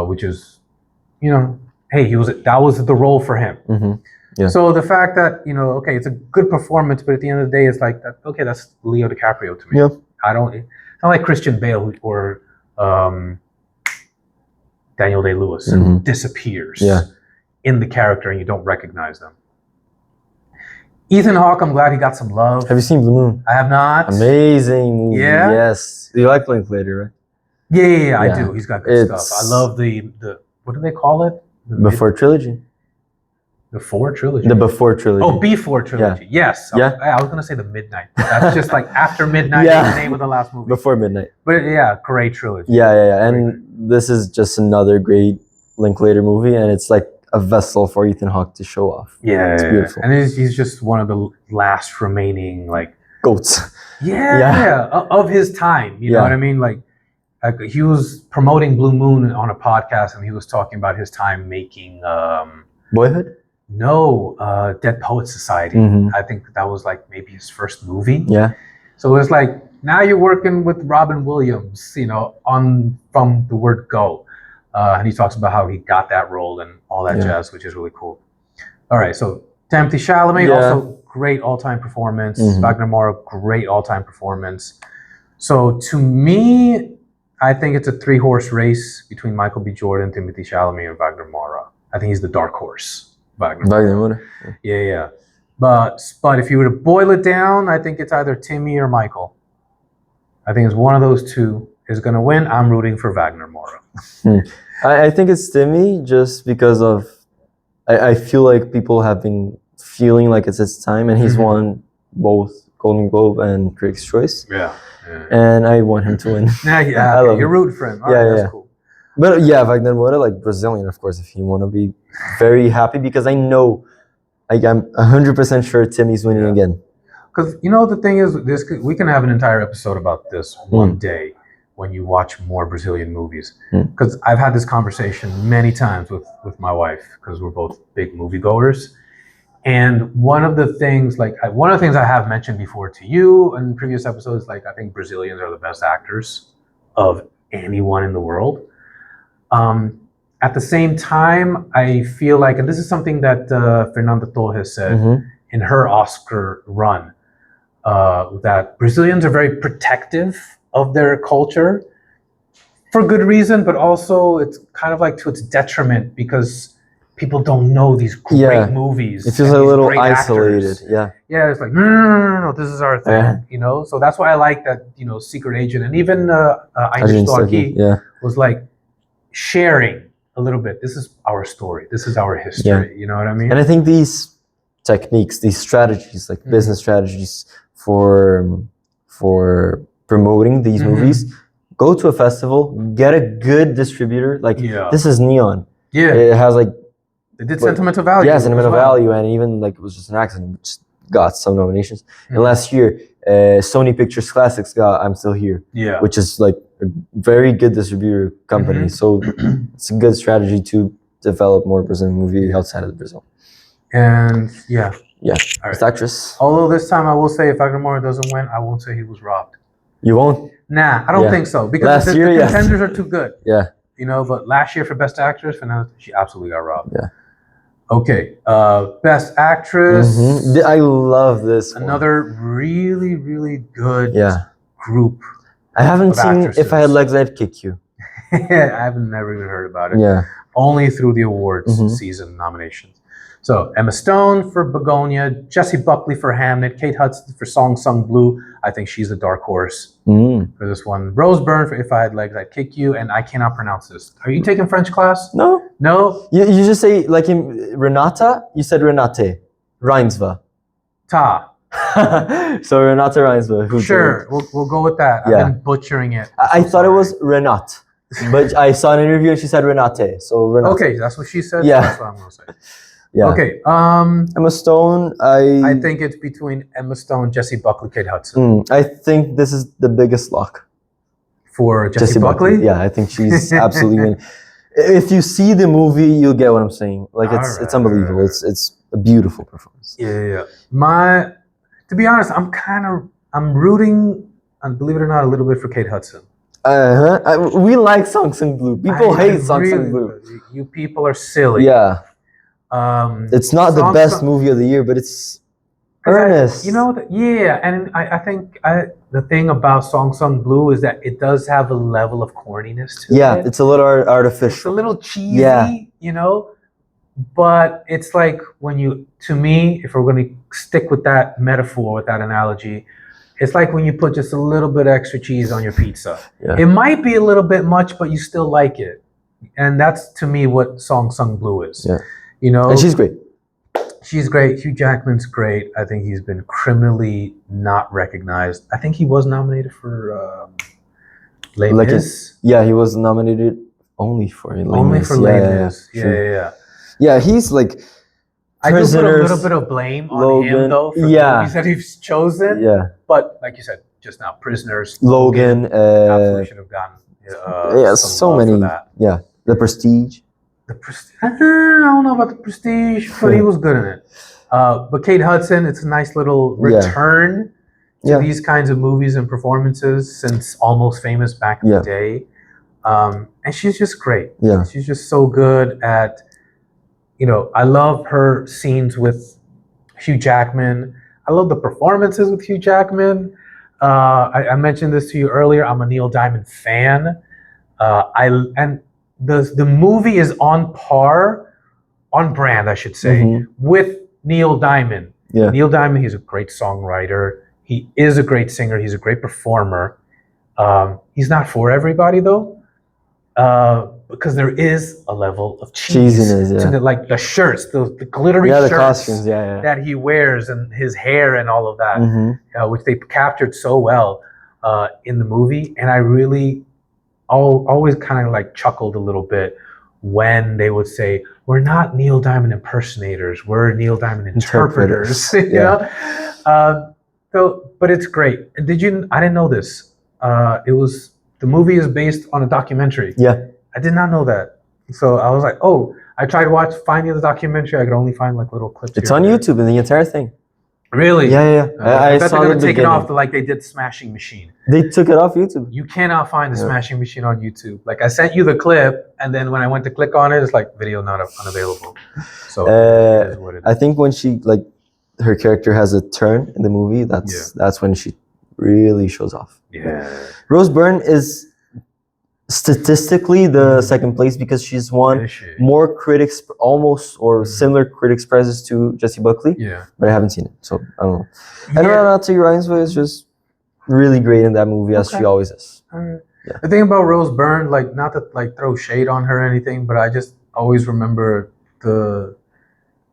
Speaker 1: which is, hey, that was the role for him. Mm-hmm. Yeah. So the fact that, okay, it's a good performance, but at the end of the day, it's like, okay, that's Leo DiCaprio to me. Yeah. It's not like Christian Bale or Daniel Day-Lewis who disappears in the character and you don't recognize them. Ethan Hawke, I'm glad he got some love.
Speaker 2: Have you seen Blue Moon?
Speaker 1: I have not.
Speaker 2: Amazing movie. Yeah? Yes. You like Linklater, right?
Speaker 1: Yeah, I do. He's got good stuff. I love the what do they call it?
Speaker 2: Before trilogy.
Speaker 1: Before trilogy.
Speaker 2: The Before trilogy.
Speaker 1: Oh, Before trilogy. Yeah. Yes. I was going to say the Midnight. That's just like After Midnight is the name of the last movie.
Speaker 2: Before Midnight.
Speaker 1: But great trilogy.
Speaker 2: Yeah. And this is just another great Linklater movie, and it's like a vessel for Ethan Hawke to show off.
Speaker 1: Yeah.
Speaker 2: It's beautiful.
Speaker 1: And he's just one of the last remaining like
Speaker 2: goats.
Speaker 1: Of his time. You know what I mean? Like he was promoting Blue Moon on a podcast, and he was talking about his time making
Speaker 2: Boyhood?
Speaker 1: No, Dead Poets Society. Mm-hmm. I think that was like maybe his first movie.
Speaker 2: Yeah.
Speaker 1: So it's like now you're working with Robin Williams, from the word go, and he talks about how he got that role and all that jazz, which is really cool. All right, so Timothée Chalamet, also great all-time performance. Mm-hmm. Wagner Moura, great all-time performance. So to me, I think it's a 3-horse race between Michael B. Jordan, Timothée Chalamet, and Wagner Moura. I think he's the dark horse. Wagner. Yeah. But if you were to boil it down, I think it's either Timmy or Michael. I think it's one of those two is going to win. I'm rooting for Wagner Moura.
Speaker 2: I think it's Timmy just because of I feel like people have been feeling like it's his time, and he's won both Golden Globe and Critics' Choice. Yeah. And I want him to win.
Speaker 1: You're rooting for him. All right, that's cool.
Speaker 2: But Wagner Moura, like Brazilian, of course, if you want to be very happy, because I know, I'm 100% sure Timmy's winning again.
Speaker 1: Because, the thing is, we can have an entire episode about this one day when you watch more Brazilian movies. Because I've had this conversation many times with my wife, because we're both big moviegoers. And one of the things I have mentioned before to you in previous episodes, I think Brazilians are the best actors of anyone in the world. At the same time, I feel like, and this is something that Fernanda Torres said in her Oscar run, that Brazilians are very protective of their culture for good reason, but also it's kind of like to its detriment because people don't know these great movies.
Speaker 2: It feels a little isolated. Actors.
Speaker 1: Yeah, it's like, no, this is our thing, So that's why I like that, Secret Agent, and even Ainda Estou Aqui was like, sharing a little bit. This is our story. This is our history. You know what I mean?
Speaker 2: And I think these techniques, these strategies, like business strategies for promoting these movies, go to a festival, get a good distributor. Like this is Neon.
Speaker 1: Yeah,
Speaker 2: it has like
Speaker 1: it did sentimental value.
Speaker 2: Yeah, sentimental value, and even like it was just an accident, which got some nominations. And last year, Sony Pictures Classics got I'm Still Here. Yeah, which is like a very good distributor company. So it's a good strategy to develop more Brazilian movie outside of Brazil.
Speaker 1: And
Speaker 2: yeah, Best actress.
Speaker 1: Although this time I will say, if Agamora doesn't win, I won't say he was robbed.
Speaker 2: You won't?
Speaker 1: Nah, I don't think so, because the contenders are too good.
Speaker 2: Yeah,
Speaker 1: you know. But last year for Best Actress, Fernanda, she absolutely got robbed.
Speaker 2: Yeah.
Speaker 1: Okay, Best Actress.
Speaker 2: I love this one.
Speaker 1: Another really, really good group.
Speaker 2: I haven't seen actresses. If I Had Legs, I'd Kick You.
Speaker 1: I haven't never even heard about it.
Speaker 2: Yeah.
Speaker 1: Only through the awards season nominations. So Emma Stone for Begonia, Jessie Buckley for Hamnet, Kate Hudson for Song Sung Blue. I think she's the dark horse for this one. Rose Byrne for If I Had Legs, I'd Kick You. And I cannot pronounce this. Are you taking French class?
Speaker 2: No.
Speaker 1: No?
Speaker 2: You just say, like in Renata, you said Renate. Reinsva.
Speaker 1: Ta.
Speaker 2: So Renata Reinsva.
Speaker 1: Sure, we'll go with that.
Speaker 2: Yeah.
Speaker 1: I've been butchering it.
Speaker 2: I thought it was Renat. But I saw an interview and she said Renate. So Renate.
Speaker 1: Okay, that's what she said.
Speaker 2: Yeah.
Speaker 1: That's what I'm going to say.
Speaker 2: Yeah.
Speaker 1: Okay.
Speaker 2: Emma Stone,
Speaker 1: I think it's between Emma Stone, Jessie Buckley, Kate Hudson.
Speaker 2: I think this is the biggest lock.
Speaker 1: For Jessie Buckley?
Speaker 2: Yeah, I think she's absolutely winning. If you see the movie, you'll get what I'm saying. Like it's unbelievable. It's a beautiful performance.
Speaker 1: Yeah. To be honest, I'm rooting, and believe it or not, a little bit for Kate Hudson.
Speaker 2: We like Song Sung Blue. People hate Song Sung Blue.
Speaker 1: You people are silly.
Speaker 2: Yeah. It's not the best movie of the year, but it's earnest.
Speaker 1: And I think the thing about Song Sung Blue is that it does have a level of corniness to it.
Speaker 2: Yeah, it's a little artificial.
Speaker 1: It's a little cheesy, you know? But it's like to me, if we're going to stick with that metaphor, with that analogy, it's like when you put just a little bit extra cheese on your pizza. Yeah. It might be a little bit much, but you still like it. And that's, to me, what Song Sung Blue is. Yeah. You know?
Speaker 2: And she's great.
Speaker 1: She's great. Hugh Jackman's great. I think he's been criminally not recognized. I think he was nominated for Les Mis.
Speaker 2: Yeah, he was nominated only for Les Mis.
Speaker 1: Only for Les Mis. Yeah.
Speaker 2: Yeah, he's like...
Speaker 1: I do put a little bit of blame on him, though, for the movies that he's chosen.
Speaker 2: Yeah.
Speaker 1: But, like you said, just now, Prisoners.
Speaker 2: Logan.
Speaker 1: Absolutely should have gotten
Speaker 2: so many. Yeah. The Prestige.
Speaker 1: I don't know about The Prestige, but he was good in it. But Kate Hudson, it's a nice little return to these kinds of movies and performances since Almost Famous back in the day. And she's just great.
Speaker 2: Yeah.
Speaker 1: She's just so good at... I love her scenes with Hugh Jackman. I love the performances with Hugh Jackman. I mentioned this to you earlier. I'm a Neil Diamond fan. And the movie is on brand, I should say, with Neil Diamond.
Speaker 2: Yeah.
Speaker 1: Neil Diamond, he's a great songwriter. He is a great singer. He's a great performer. He's not for everybody, though. Because there is a level of cheesiness to the shirts, the glittery shirts,
Speaker 2: costumes,
Speaker 1: that he wears, and his hair and all of that, which they captured so well in the movie. And I really always kind of like chuckled a little bit when they would say, "We're not Neil Diamond impersonators, we're Neil Diamond interpreters." you know? But it's great. I didn't know this. The movie is based on a documentary.
Speaker 2: Yeah.
Speaker 1: I did not know that. So I was like, I tried finding the documentary. I could only find like little clips.
Speaker 2: It's on YouTube and the entire thing.
Speaker 1: Really?
Speaker 2: Yeah.
Speaker 1: I bet they're going to take it off like they did Smashing Machine.
Speaker 2: They took it off YouTube.
Speaker 1: You cannot find the Smashing Machine on YouTube. Like I sent you the clip, and then when I went to click on it, it's like video not unavailable. So it is what it is.
Speaker 2: I think when her character has a turn in the movie, that's when she really shows off.
Speaker 1: Yeah.
Speaker 2: Rose Byrne is statistically the second place because she's won more critics, almost or similar critics prizes to Jessie Buckley.
Speaker 1: Yeah.
Speaker 2: But I haven't seen it, so I don't know. And Renata Reinsva is just really great in that movie, as she always is.
Speaker 1: The thing about Rose Byrne, like, not to like throw shade on her or anything, but I just always remember the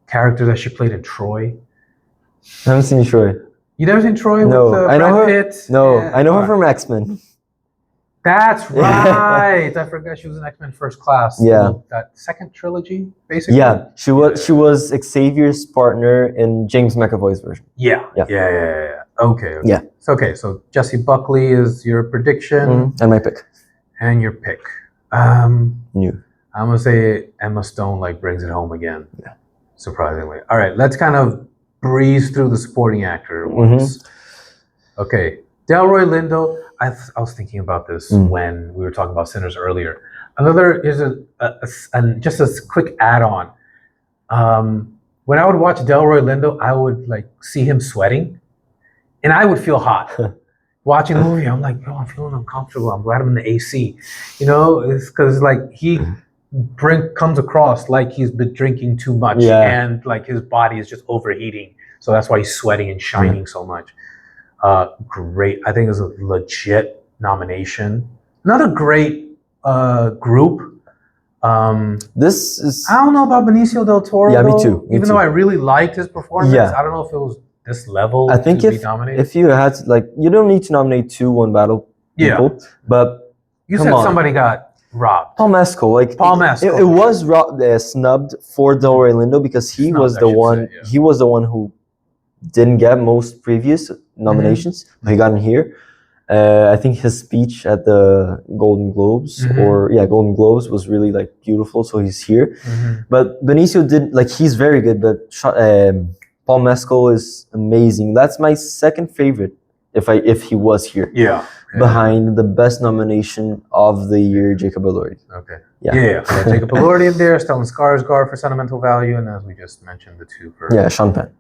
Speaker 1: character that she played in Troy.
Speaker 2: I haven't seen Troy.
Speaker 1: You never seen Troy
Speaker 2: No,
Speaker 1: with
Speaker 2: I know
Speaker 1: Brad
Speaker 2: her.
Speaker 1: Pitt?
Speaker 2: No,
Speaker 1: Yeah.
Speaker 2: I know her from X-Men.
Speaker 1: That's right. I forgot she was in X-Men First Class.
Speaker 2: Yeah.
Speaker 1: That second trilogy, basically.
Speaker 2: Yeah, she was Xavier's partner in James McAvoy's version.
Speaker 1: Yeah. Okay.
Speaker 2: Yeah.
Speaker 1: So Jessie Buckley is your prediction
Speaker 2: And my pick.
Speaker 1: and your pick.
Speaker 2: New.
Speaker 1: I'm gonna say Emma Stone like brings it home again.
Speaker 2: Yeah.
Speaker 1: Surprisingly. All right, let's kind of breeze through the supporting actor ones. Okay, Delroy Lindo. I was thinking about this when we were talking about Sinners earlier. Another is just a quick add-on. When I would watch Delroy Lindo, I would like see him sweating, and I would feel hot. Watching the movie, I'm like, oh, I'm feeling uncomfortable. I'm glad I'm in the AC. You know, it's because like he comes across like he's been drinking too much, and like his body is just overheating. So that's why he's sweating and shining so much. Great. I think it's a legit nomination. Another great group.
Speaker 2: This is.
Speaker 1: I don't know about Benicio del Toro.
Speaker 2: Yeah, me
Speaker 1: though.
Speaker 2: too.
Speaker 1: Even though I really liked his performance, I don't know if it was this level.
Speaker 2: I think
Speaker 1: to be nominated.
Speaker 2: If you had to, like, you don't need to nominate 2 One Battle people, but
Speaker 1: you said somebody got robbed.
Speaker 2: Paul Mescal, like
Speaker 1: Paul Mescal.
Speaker 2: It was snubbed for Delroy Lindo because he was the one. He was the one who didn't get most previous nominations, but he got in here. I think his speech at the Golden Globes Golden Globes was really like beautiful, so he's here. But Benicio did like he's very good, but Paul Mescal is amazing. That's my second favorite if he was here. Behind the best nomination of the year, Jacob Elordi.
Speaker 1: Okay. Yeah. Jacob Elordi in there, Stellan Skarsgård for sentimental value, and as we just mentioned, the 2 for
Speaker 2: Sean Penn.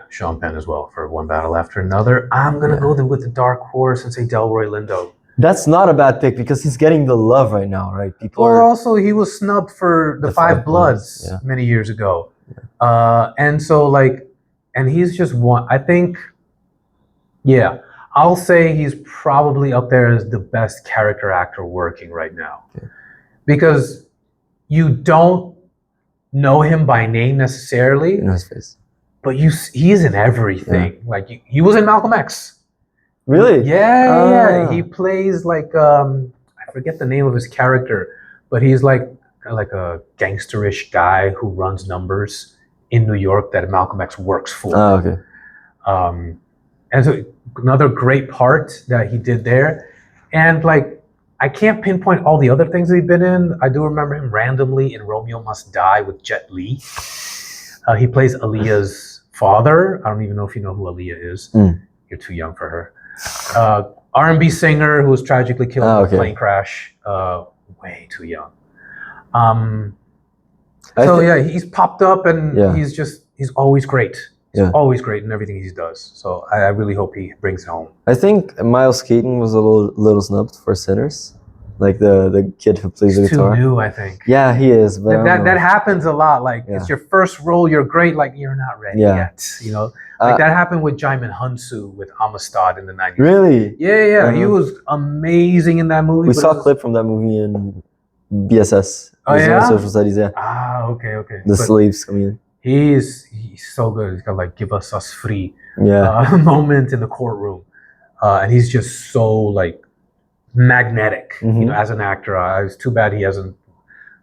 Speaker 1: Sean Penn as well for One Battle After Another. I'm gonna go with the dark horse and say Delroy Lindo.
Speaker 2: That's not a bad pick because he's getting the love right now, right?
Speaker 1: Also he was snubbed for the Five Bloods many years ago, and so like, and he's just one. I think, I'll say he's probably up there as the best character actor working right now, because you don't know him by name necessarily.
Speaker 2: You know his face.
Speaker 1: But he's in everything. Like he was in Malcolm X.
Speaker 2: Really?
Speaker 1: Yeah. He plays like I forget the name of his character, but he's like a gangsterish guy who runs numbers in New York that Malcolm X works for.
Speaker 2: Oh, okay.
Speaker 1: And so another great part that he did there, and like I can't pinpoint all the other things that he's been in. I do remember him randomly in Romeo Must Die with Jet Li. He plays Aaliyah's father. I don't even know if you know who Aaliyah is. You're too young for her. R&B singer who was tragically killed in a plane crash. Way too young. He's popped up and he's always great. He's always great in everything he does. So I really hope he brings it home.
Speaker 2: I think Miles Keaton was a little snubbed for Sinners. Like the kid who plays the guitar.
Speaker 1: Too new, I think.
Speaker 2: Yeah, he is. But
Speaker 1: that happens a lot. Like it's your first role, you're great. Like you're not ready yet. You know, like that happened with Jaimin Hunsu with Amistad in the 90s.
Speaker 2: Really?
Speaker 1: Yeah. He was amazing in that movie.
Speaker 2: We saw a clip from that movie in BSS.
Speaker 1: Oh yeah.
Speaker 2: Social studies. Yeah.
Speaker 1: Okay.
Speaker 2: The slaves coming in.
Speaker 1: He's so good. He's got like "Give us free" moment in the courtroom, and he's just so like magnetic, you know, as an actor. It's too bad he hasn't,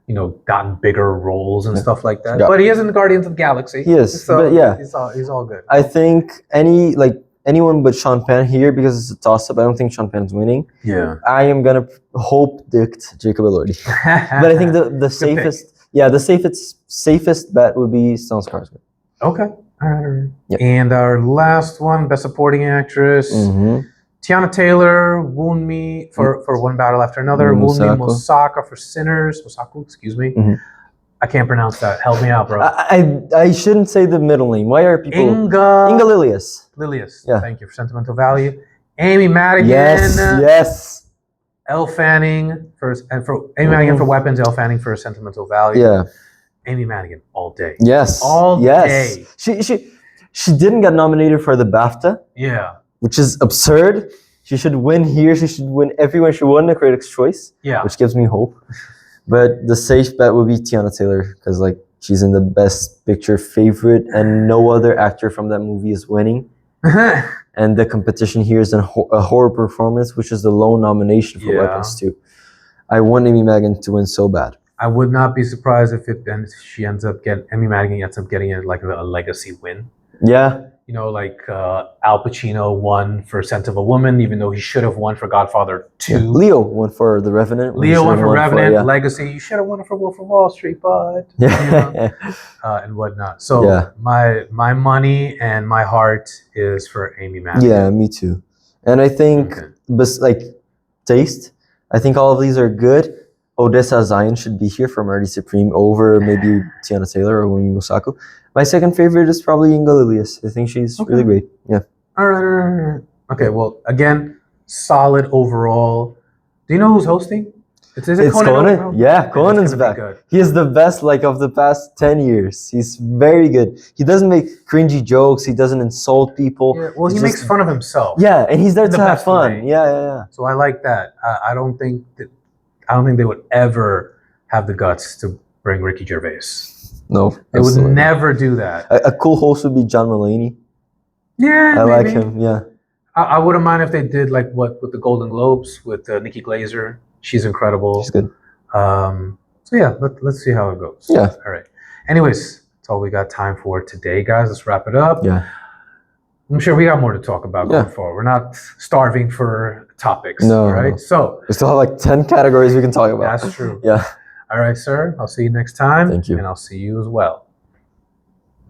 Speaker 1: you know, gotten bigger roles and stuff like that. But he is in the Guardians of the Galaxy.
Speaker 2: He is,
Speaker 1: so
Speaker 2: but
Speaker 1: he's all good.
Speaker 2: I think anyone but Sean Penn here, because it's a toss-up. I don't think Sean Penn's winning.
Speaker 1: Yeah,
Speaker 2: I am gonna hope dict Jacob Elordi, but I think the safest bet would be Stellan Skarsgård.
Speaker 1: Okay, all right. Yep. And our last one, best supporting actress. Tiana Taylor, Woon Mi for One Battle After Another. Woon Mi Mosaka for Sinners. Mosaku, excuse me. I can't pronounce that. Help me out, bro.
Speaker 2: I shouldn't say the middle name. Why are people... Inga Lilius.
Speaker 1: Yeah. Thank you for sentimental value. Amy Madigan.
Speaker 2: Yes.
Speaker 1: Elle Fanning for Amy Madigan for Weapons. Elle Fanning for sentimental value.
Speaker 2: Yeah.
Speaker 1: Amy Madigan all day.
Speaker 2: Yes.
Speaker 1: All day.
Speaker 2: She didn't get nominated for the BAFTA.
Speaker 1: Yeah.
Speaker 2: Which is absurd. She should win here. She should win everywhere. She won the Critics' Choice, which gives me hope. But the safe bet would be Tiana Taylor because like she's in the Best Picture favorite, and no other actor from that movie is winning. And the competition here is a horror performance, which is the lone nomination for Weapons 2. I want Amy Madigan to win so bad.
Speaker 1: I would not be surprised if she ends up getting Amy Madigan ends up getting it like a legacy win.
Speaker 2: Yeah.
Speaker 1: You know, like Al Pacino won for Scent of a Woman, even though he should have won for Godfather 2.
Speaker 2: Yeah. Leo won for The Revenant.
Speaker 1: Leo won for Revenant, Legacy. You should have won it for Wolf of Wall Street, bud.
Speaker 2: Yeah.
Speaker 1: And whatnot. So my money and my heart is for Amy Madigan.
Speaker 2: Yeah, me too. And I think, like, taste, I think all of these are good. Odessa Zion should be here for Marty Supreme over maybe Tiana Taylor or Wumi Musaku. My second favorite is probably Inga Lilius. I think she's really great. Yeah.
Speaker 1: All right. Okay, well, again, solid overall. Do you know who's hosting?
Speaker 2: It's Conan. Yeah, Conan's back. He is the best like of the past 10 years. He's very good. He doesn't make cringy jokes. He doesn't insult people.
Speaker 1: Yeah, well, he makes fun of himself.
Speaker 2: Yeah, and he's there to have fun. Yeah.
Speaker 1: So I like that. I don't think they would ever have the guts to bring Ricky Gervais.
Speaker 2: No,
Speaker 1: they would never do that.
Speaker 2: A cool host would be John Mulaney.
Speaker 1: Yeah,
Speaker 2: I like him. Yeah,
Speaker 1: I wouldn't mind if they did like with the Golden Globes with Nikki Glaser. She's incredible.
Speaker 2: She's good.
Speaker 1: So yeah, let's see how it goes.
Speaker 2: Yeah.
Speaker 1: All right. Anyways, that's all we got time for today, guys. Let's wrap it up.
Speaker 2: Yeah.
Speaker 1: I'm sure we got more to talk about going forward. We're not starving for topics.
Speaker 2: No.
Speaker 1: Right.
Speaker 2: No.
Speaker 1: So
Speaker 2: we still have like 10 categories we can talk about.
Speaker 1: That's true.
Speaker 2: Yeah.
Speaker 1: All right, sir. I'll see you next time.
Speaker 2: Thank you.
Speaker 1: And I'll see you as well.